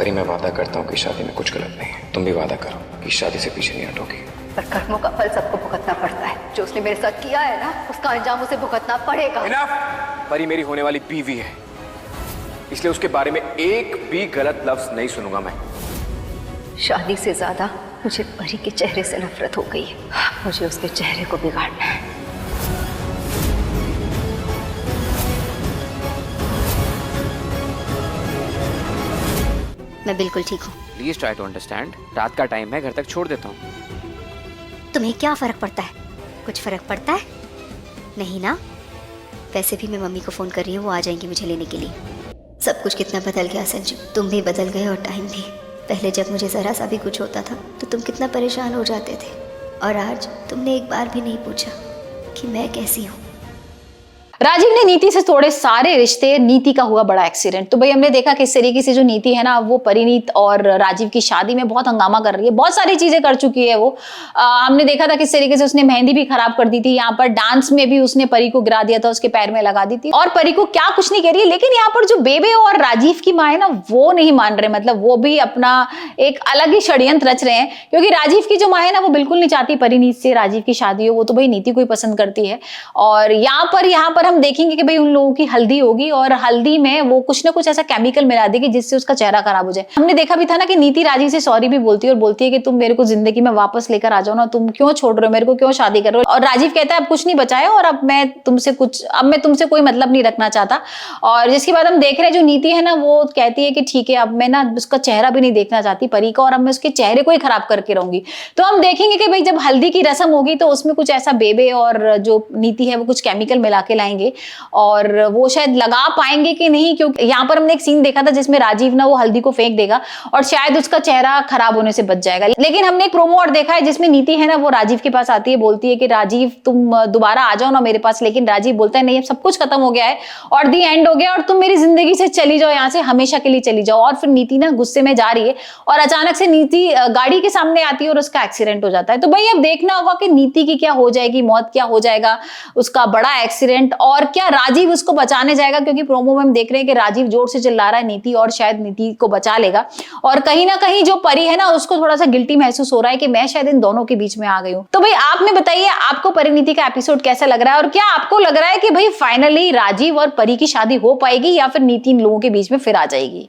परी, मैं वादा करता हूँ कि शादी में कुछ गलत नहीं है। तुम भी वादा करो कि शादी से पीछे नहीं हटोगी। पर कर्मों का फल सबको भुगतना पड़ता है। जो उसने मेरे साथ किया है ना, उसका अंजाम उसे भुगतना पड़ेगा। इनफ! परी मेरी होने वाली बीवी है, इसलिए उसके बारे में एक भी गलत लफ्ज नहीं सुनूंगा मैं। शादी से ज्यादा मुझे परी के चेहरे से नफरत हो गई है। मुझे उसके चेहरे को बिगाड़ना है। मैं बिल्कुल ठीक हूँ। Please try to understand. रात का टाइम है, घर तक छोड़ देता हूँ। तुम्हें क्या फर्क पड़ता है? कुछ फर्क पड़ता है? नहीं ना? वैसे भी मैं मम्मी को फोन कर रही हूँ, वो आ जाएंगी मुझे लेने के लिए। सब कुछ कितना बदल गया संजू, तुम भी बदल गए और टाइम भी। पहले जब मुझे ज़रा सा भी कुछ होता था तो तुम कितना परेशान हो जाते थे, और आज तुमने एक बार भी नहीं पूछा कि मैं कैसी हूँ। राजीव ने नीति से तोड़े सारे रिश्ते, नीति का हुआ बड़ा एक्सीडेंट। तो भाई हमने देखा कि इस तरीके से जो नीति है ना, वो परिणीत और राजीव की शादी में बहुत हंगामा कर रही है, बहुत सारी चीजें कर चुकी है वो। हमने देखा था किस तरीके से उसने मेहंदी भी खराब कर दी थी, यहाँ पर डांस में भी उसने परी को गिरा दिया था, उसके पैर में लगा दी थी, और परी को क्या कुछ नहीं कह रही है। लेकिन यहाँ पर जो बेबे और राजीव की माँ है ना, वो नहीं मान रहे, मतलब वो भी अपना एक अलग ही षड्यंत्र रच रहे हैं। क्योंकि राजीव की जो माँ है ना, वो बिल्कुल नहीं चाहती परिणीत से राजीव की शादी हो, वो तो भाई नीति को ही पसंद करती है। और यहाँ पर हम देखेंगे कि भाई उन लोगों की हल्दी होगी, और हल्दी में वो कुछ ना कुछ ऐसा केमिकल मिला देगी जिससे उसका चेहरा खराब हो जाए। हमने देखा भी था ना कि नीति राजीव से सॉरी भी बोलती है, और बोलती है कि तुम मेरे को जिंदगी में वापस लेकर आ जाओ ना, तुम क्यों छोड़ रहे हो मेरे को, क्यों शादी कर रहे हो। और राजीव कहता है अब कुछ नहीं बचाया, और अब मैं तुमसे कोई मतलब नहीं रखना चाहता। और जिसके बाद हम देख रहे हैं जो नीति है ना, वो कहती है कि ठीक है, अब मैं ना उसका चेहरा भी नहीं देखना चाहती परी का, और अब मैं उसके चेहरे को ही खराब करके रहूंगी। तो हम देखेंगे कि भाई जब हल्दी की रस्म होगी तो उसमें कुछ ऐसा बेबे और जो नीति है वो कुछ केमिकल मिला के लाएंगे, और वो शायद लगा पाएंगे कि नहीं। क्योंकि यहाँ पर हमने एक सीन देखा था जिसमें राजीव ना वो हल्दी को फेंक देगा और शायद उसका चेहरा खराब होने से बच जाएगा। लेकिन हमने एक प्रोमो और देखा है जिसमें नीति है ना, वो राजीव के पास आती है, बोलती है कि राजीव तुम दोबारा आ जाओ ना मेरे पास। लेकिन राजीव बोलता है नहीं, अब सब कुछ खत्म हो गया है और दी एंड हो गया, और तुम मेरी जिंदगी से चली जाओ, यहाँ से हमेशा के लिए चली जाओ। और फिर नीति ना गुस्से में जा रही है, और अचानक से नीति गाड़ी के सामने आती है और उसका एक्सीडेंट हो जाता है। तो भाई अब देखना होगा कि नीति की क्या हो जाएगी, मौत क्या हो जाएगा, उसका बड़ा एक्सीडेंट, और क्या राजीव उसको बचाने जाएगा। क्योंकि प्रोमो में हम देख रहे हैं कि राजीव जोर से चिल्ला रहा है नीति, और शायद नीति को बचा लेगा। और कहीं ना कहीं जो परी है ना, उसको थोड़ा सा गिल्टी महसूस हो रहा है कि मैं शायद इन दोनों के बीच में आ गई हूं। तो भाई आप में बताइए, आपको परिणीति का एपिसोड कैसा लग रहा है, और क्या आपको लग रहा है कि भाई फाइनली राजीव और परी की शादी हो पाएगी, या फिर नीति इन लोगों के बीच में फिर आ जाएगी।